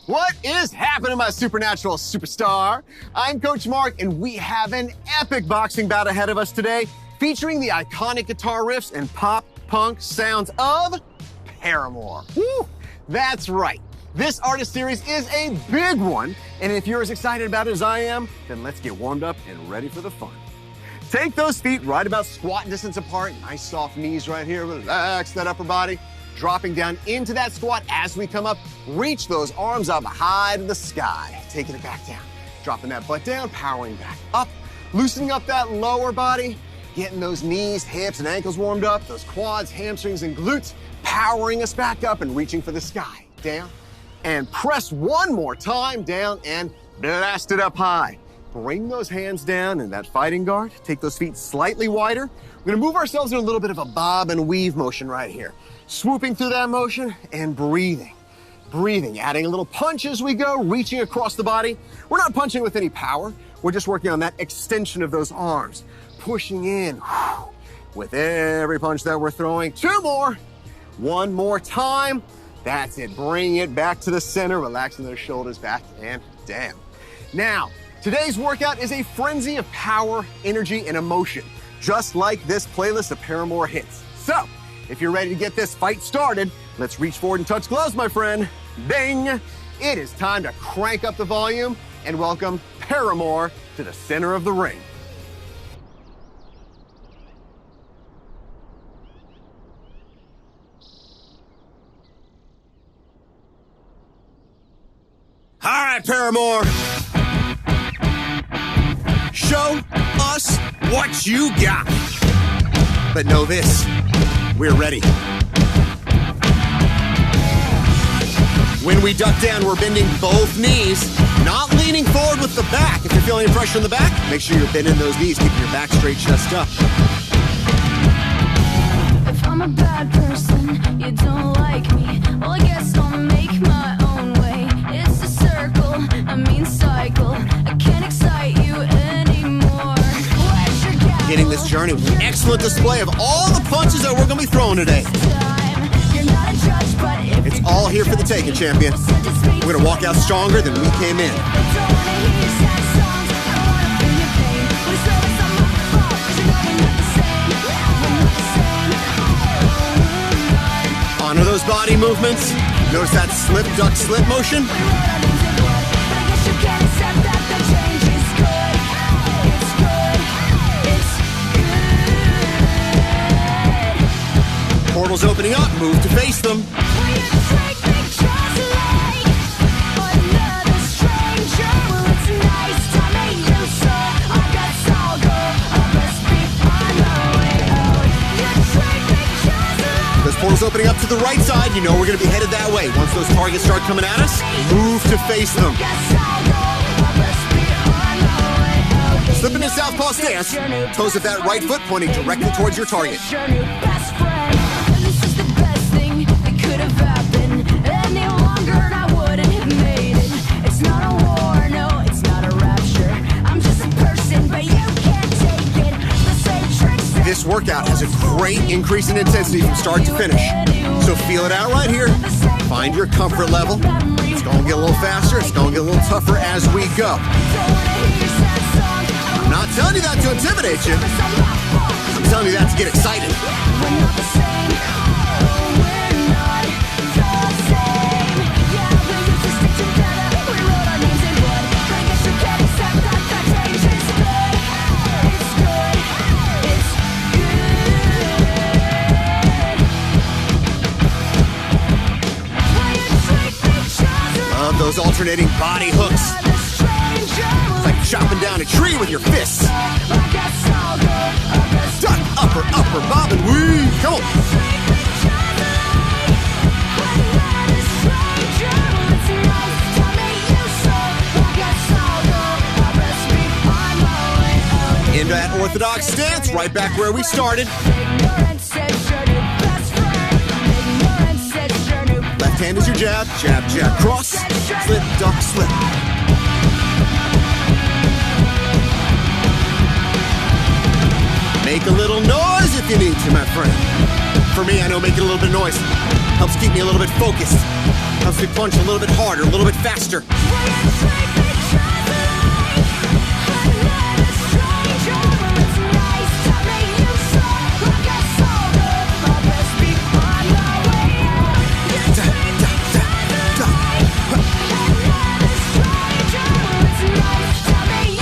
What is happening, my supernatural superstar? I'm Coach Mark, and we have an epic boxing bout ahead of us today, featuring the iconic guitar riffs and pop-punk sounds of Paramore. Woo! That's right. This artist series is a big one, and if you're as excited about it as I am, then let's get warmed up and ready for the fun. Take those feet right about squat distance apart, nice soft knees right here, relax that upper body. Dropping down into that squat as we come up, reach those arms up high to the sky, taking it back down. Dropping that butt down, powering back up, loosening up that lower body, getting those knees, hips, and ankles warmed up, those quads, hamstrings, and glutes, powering us back up and reaching for the sky. Down, and press one more time, down, and blast it up high. Bring those hands down in that fighting guard. Take those feet slightly wider. We're gonna move ourselves in a little bit of a bob and weave motion right here. Swooping through that motion and breathing. Breathing, adding a little punch as we go, reaching across the body. We're not punching with any power. We're just working on that extension of those arms. Pushing in with every punch that we're throwing. Two more. One more time. That's it. Bring it back to the center, relaxing those shoulders back and down. Now, today's workout is a frenzy of power, energy, and emotion, just like this playlist of Paramore hits. So, if you're ready to get this fight started, let's reach forward and touch gloves, my friend. Ding! It is time to crank up the volume and welcome Paramore to the center of the ring. All right, Paramore. Show us what you got. But know this. We're ready. When we duck down, we're bending both knees, not leaning forward with the back. If you're feeling any pressure in the back, make sure you're bending those knees, keeping your back straight, chest up. If I'm a bad person, you don't like me, well, I guess I'll make my own way. It's a circle, a mean cycle. I can't excite you anymore. Getting this journey with an excellent display of all the punches that we're going to be throwing today. It's all here for the taking, champion. We're going to walk out stronger than we came in. Honor those body movements. Notice that slip, duck, slip motion. Portals opening up, move to face them. Those portals opening up to the right side, you know we're going to be headed that way. Once those targets start coming at us, move to face them. Slip into southpaw stance, toes of that right foot pointing directly towards your target. This workout has a great increase in intensity from start to finish. So feel it out right here. Find your comfort level. It's going to get a little faster. It's going to get a little tougher as we go. I'm not telling you that to intimidate you. I'm telling you that to get excited. Those alternating body hooks. It's like chopping down a tree with your fists. Duck, upper, bob and weave. Come on. Into that orthodox stance, right back where we started. Left hand is your jab, jab, jab, cross, slip, duck, slip. Make a little noise if you need to, my friend. For me, I know making a little bit of noise helps keep me a little bit focused. As we punch a little bit harder, a little bit faster.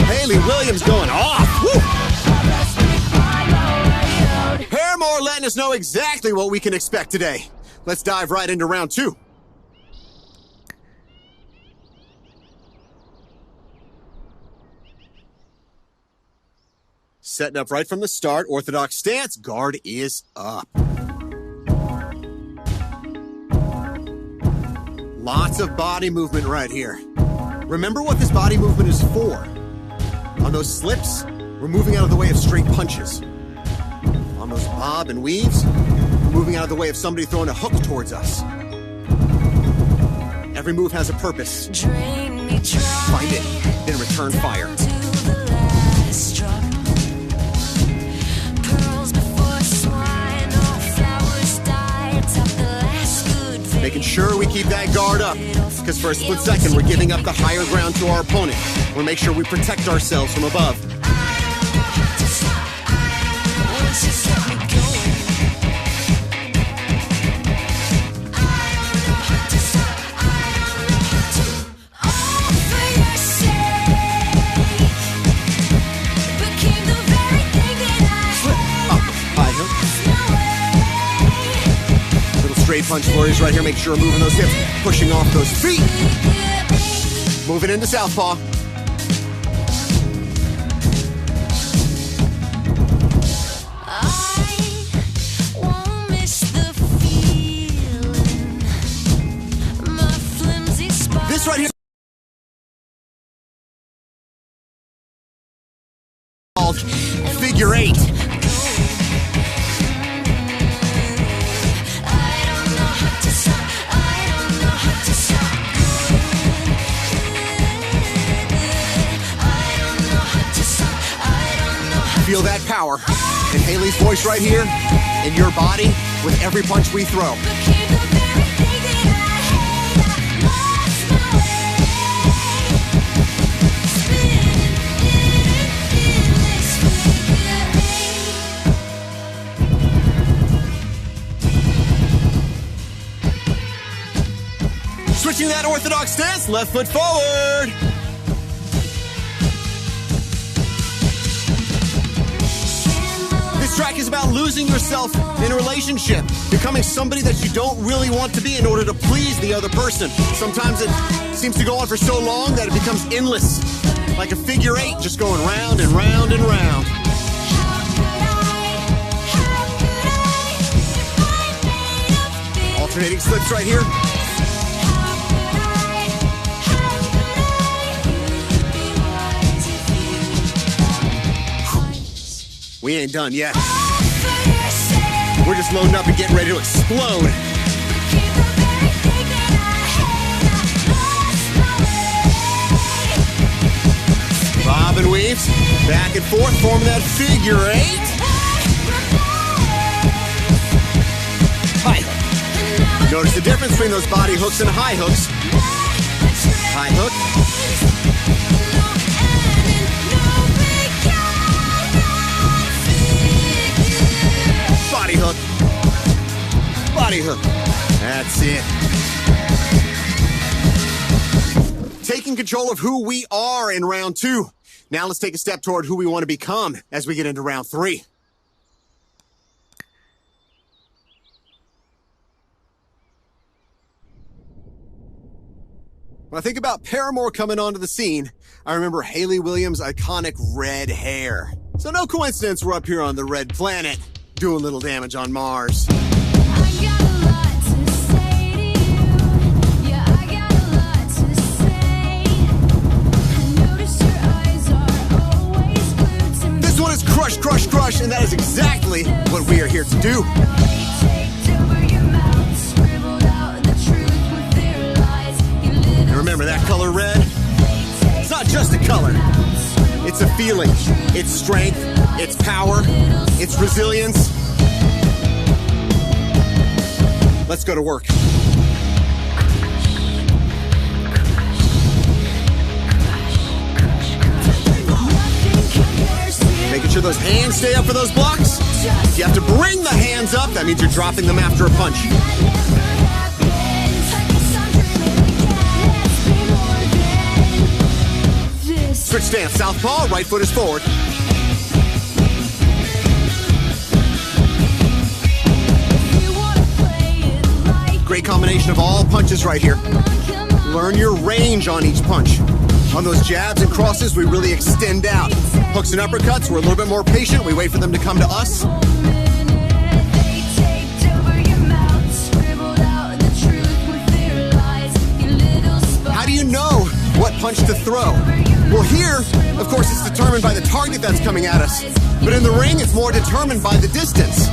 Hayley Williams going off. Woo! Paramore letting us know exactly what we can expect today. Let's dive right into round 2. Setting up right from the start, orthodox stance, guard is up. Lots of body movement right here. Remember what this body movement is for. On those slips, we're moving out of the way of straight punches. On those bob and weaves, we're moving out of the way of somebody throwing a hook towards us. Every move has a purpose. Find it, then return fire. Making sure we keep that guard up, because for a split second, we're giving up the higher ground to our opponent. We'll make sure we protect ourselves from above. Straight punch flurries right here. Make sure we're moving those hips, pushing off those feet. Moving into southpaw. This right here called figure 8. Feel that power in Hayley's voice right here, in your body, with every punch we throw. Switching that orthodox stance, left foot forward. This track is about losing yourself in a relationship, becoming somebody that you don't really want to be in order to please the other person. Sometimes it seems to go on for so long that it becomes endless, like a figure 8, just going round and round and round. Alternating slips right here. We ain't done yet. We're just loading up and getting ready to explode. Bob and weaves, back and forth, forming that figure 8. High hook. Notice the difference between those body hooks and high hooks. High hook. Body hook. Body hook. That's it. Taking control of who we are in round 2. Now let's take a step toward who we want to become as we get into round 3. When I think about Paramore coming onto the scene, I remember Hayley Williams' iconic red hair. So no coincidence we're up here on the red planet, doing little damage on Mars. This one is crush, crush, crush, and that is exactly what we are here to do. And remember that color red? It's not just a color. It's a feeling. It's strength. It's power. It's resilience. Let's go to work. sure those hands stay up for those blocks. If you have to bring the hands up, that means you're dropping them after a punch. Switch stance, southpaw, right foot is forward. Great combination of all punches right here. Learn your range on each punch. On those jabs and crosses, we really extend out. Hooks and uppercuts, we're a little bit more patient. We wait for them to come to us. How do you know what punch to throw? Well, here, of course, it's determined by the target that's coming at us. But in the ring, it's more determined by the distance.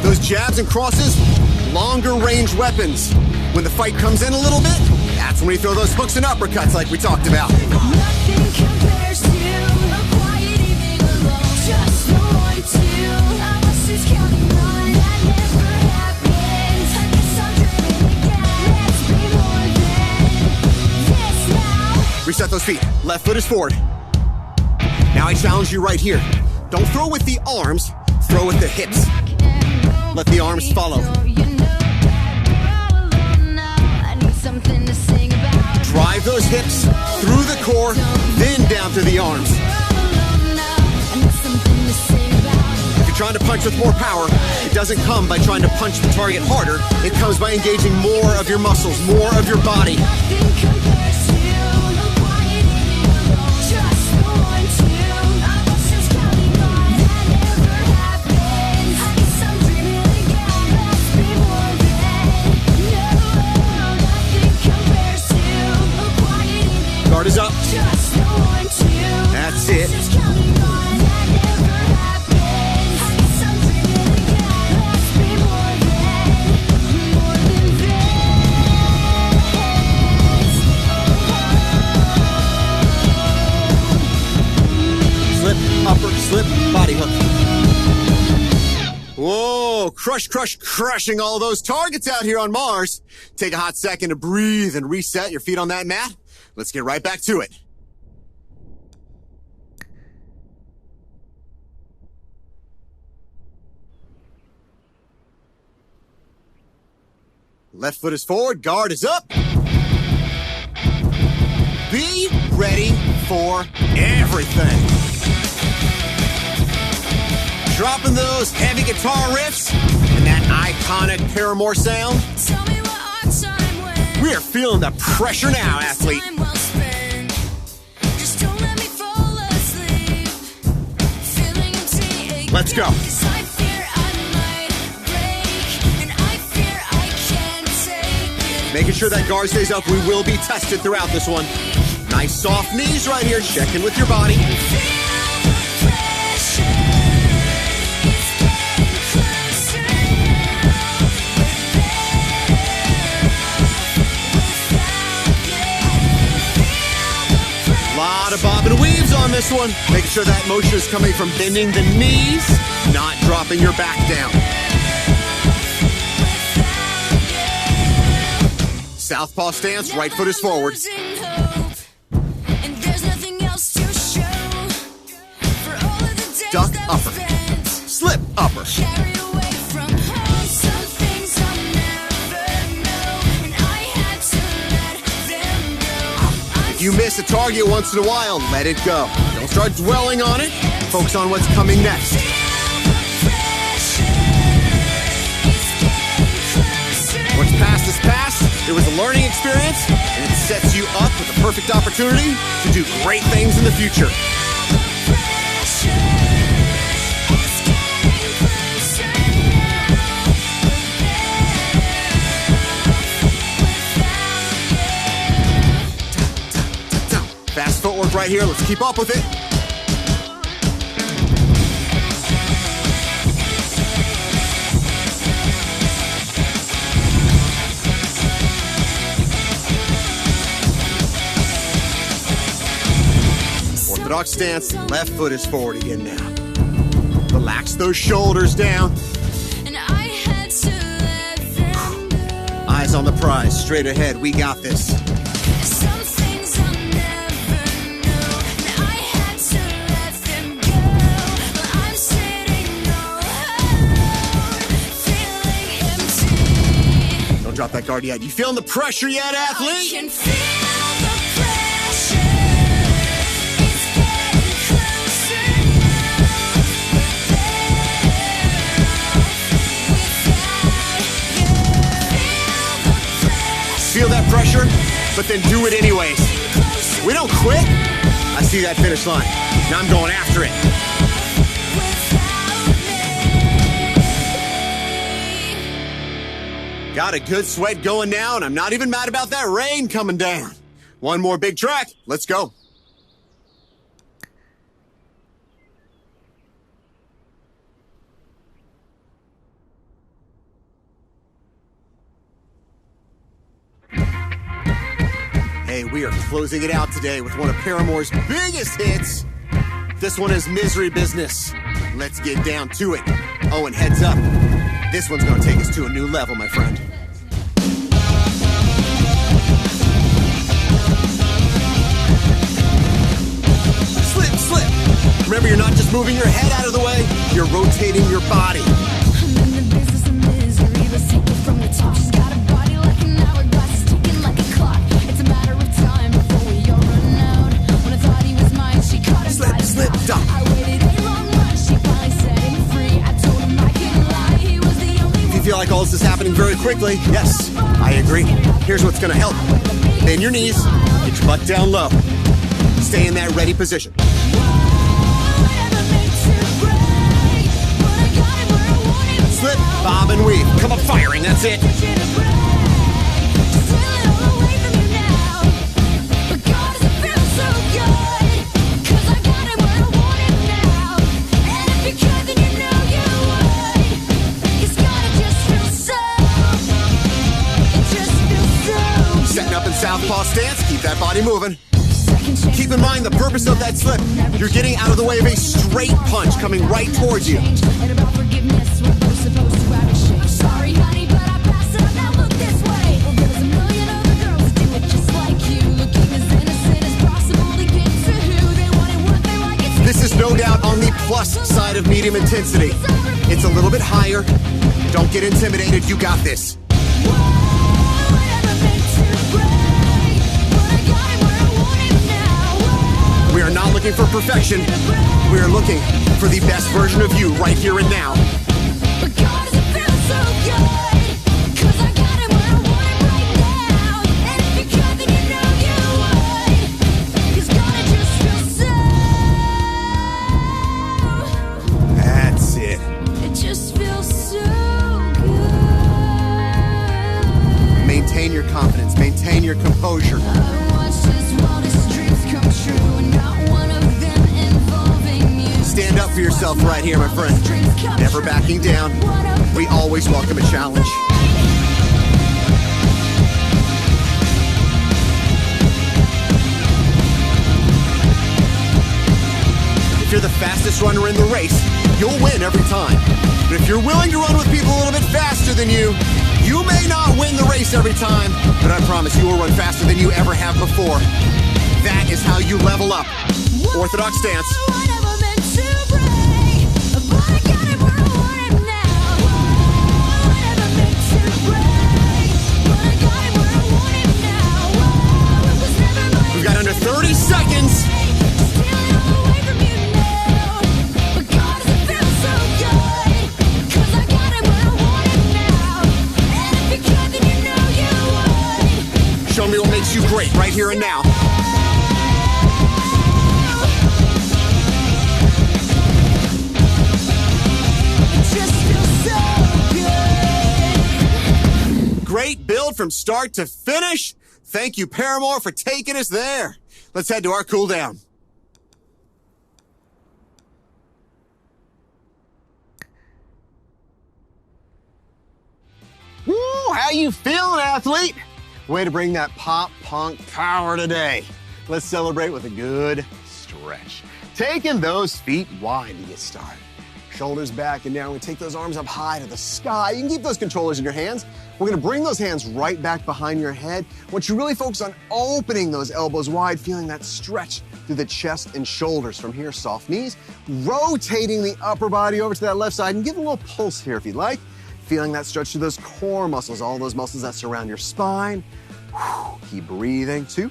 Those jabs and crosses, longer range weapons. When the fight comes in a little bit, that's when we throw those hooks and uppercuts like we talked about. Nothing compares to a quiet evening alone. Just no one to. I was just counting on that never happened. I guess I'm dreaming again. Let's be more than this now. Reset those feet. Left foot is forward. Now I challenge you right here. Don't throw with the arms, throw with the hips. Let the arms follow. Drive those hips through the core, then down to the arms. If you're trying to punch with more power, it doesn't come by trying to punch the target harder. It comes by engaging more of your muscles, more of your body. Guard is up. That's it. Slip, upper, slip, body hook. Whoa, crushing all those targets out here on Mars. Take a hot second to breathe and reset your feet on that mat. Let's get right back to it. Left foot is forward, guard is up. Be ready for everything. Dropping those heavy guitar riffs and that iconic Paramore sound. Tell me what our time went. We are feeling the pressure now, athlete. Time well spent. Just don't let me fall asleep. Feeling empty. Let's go. 'Cause I fear I might break, and I fear I can't take it. Making sure that guard stays up. We will be tested throughout this one. Nice soft knees right here. Check in with your body. Feel the pressure. It's getting closer now. Lot of bob and weaves on this one. Making sure that motion is coming from bending the knees, not dropping your back down. Southpaw stance, right foot is forward. Losing hope, and there's nothing else to show. For all of the days Duck that we upper. spent, Slip upper. carried away from home, some things I'll never know, and I had to let them go. If you miss a target once in a while, let it go. Don't start dwelling on it. Focus on what's coming next. What's past is past. It was a learning experience, and it sets you up with the perfect opportunity to do great things in the future. Fast footwork right here. Let's keep up with it. Orthodox stance. Left foot is forward again now. Relax those shoulders down. And I had to let them go. Eyes on the prize. Straight ahead. We got this. Some things I'll never know, and I had to let drop that guard yet. You feeling the pressure yet, I athlete? can feel the pressure. It's getting closer now. Feel that pressure, but then do it anyways. We don't quit. I see that finish line. Now I'm going after it. Got a good sweat going now, and I'm not even mad about that rain coming down. One more big track. Let's go. Hey, we are closing it out today with one of Paramore's biggest hits. This one is Misery Business. Let's get down to it. Oh, and heads up. This one's gonna take us to a new level, my friend. Slip, slip. Remember, you're not just moving your head out of the way, you're rotating your body. I'm in the business of misery. Let's take it from the top. She's got a body like an hourglass, ticking like a clock. It's a matter of time before we all run out. When I thought he was mine, she caught him by the Slip, top. stop. I waited a long run. She finally set him free. I told him I couldn't lie. He was the only If you feel like all this is happening very quickly, yes, I agree. Here's what's gonna help. Bend your knees, get your butt down low. Stay in that ready position. Slip, bob, and weave. Come up firing, that's it. Setting up in southpaw stance, keep that body moving. Keep in mind the purpose of that slip. You're getting out of the way of a straight punch coming right towards you. And about forgiveness, we're both supposed to have a shake. Sorry, honey, but I passed it up. Now look this way. Well, there's a million other girls that do it just like you, looking as innocent as possible to get to who they want and what they like. This is no doubt on the plus side of medium intensity. It's a little bit higher. Don't get intimidated. You got this. We are not looking for perfection. We are looking for the best version of you right here and now. But God, does it feel so good? 'Cause I got it where I want it right now. And if you could, then you know you would. 'Cause God, it just feels so. That's it. It just feels so good. Maintain your confidence. Maintain your composure. I watched his wildest dreams come true, and not one of them involving you. Stand up for yourself right here, my friend. Never backing down. We always welcome a challenge. If you're the fastest runner in the race, you'll win every time. But if you're willing to run with people a little bit faster than you may not win the race every time, but I promise you will run faster than you ever have before. That is how you level up. Orthodox stance. I never meant to break, but I got it where I want it now. I never meant to break, but I got it where I want it now. It was never my We've got under 30 seconds. stealing all away from you now. But God, does it feel so good? 'Cause I got it where I want it now. And if you could, then you know you would. Show me what makes you great right here and now. Great build from start to finish. Thank you, Paramore, for taking us there. Let's head to our cool down. Woo, how you feeling, athlete? Way to bring that pop punk power today. Let's celebrate with a good stretch. Taking those feet wide to get started. Shoulders back and down. We take those arms up high to the sky. You can keep those controllers in your hands. We're gonna bring those hands right back behind your head. I want you to really focus on opening those elbows wide, feeling that stretch through the chest and shoulders. From here, soft knees, rotating the upper body over to that left side, and give a little pulse here if you'd like. Feeling that stretch through those core muscles, all those muscles that surround your spine. Keep breathing. 2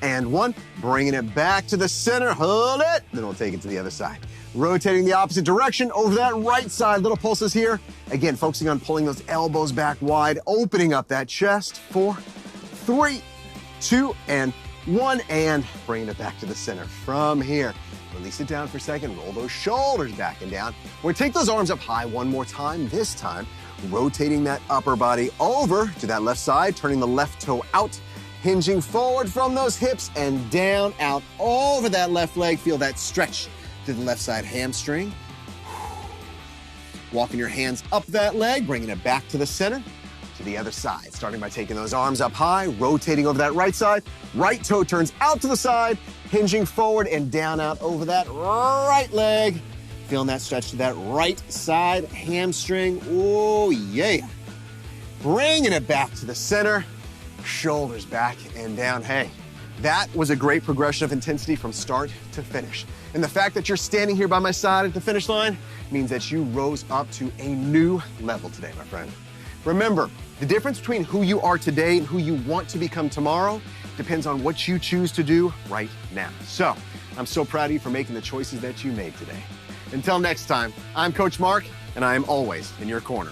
and 1. Bringing it back to the center. Hold it. Then we'll take it to the other side. Rotating the opposite direction over that right side. Little pulses here. Again, focusing on pulling those elbows back wide, opening up that chest. 4, 3, 2, and 1. And bringing it back to the center. From here, release it down for a second. Roll those shoulders back and down. We're gonna take those arms up high one more time. This time, rotating that upper body over to that left side, turning the left toe out, hinging forward from those hips and down, out over that left leg. Feel that stretch to the left side hamstring. Walking your hands up that leg, bringing it back to the center, to the other side. Starting by taking those arms up high, rotating over that right side. Right toe turns out to the side, hinging forward and down, out over that right leg. Feeling that stretch to that right side hamstring. Oh, yeah. Bringing it back to the center, shoulders back and down. Hey, that was a great progression of intensity from start to finish. And the fact that you're standing here by my side at the finish line means that you rose up to a new level today, my friend. Remember, the difference between who you are today and who you want to become tomorrow depends on what you choose to do right now. So, I'm so proud of you for making the choices that you made today. Until next time, I'm Coach Mark, and I am always in your corner.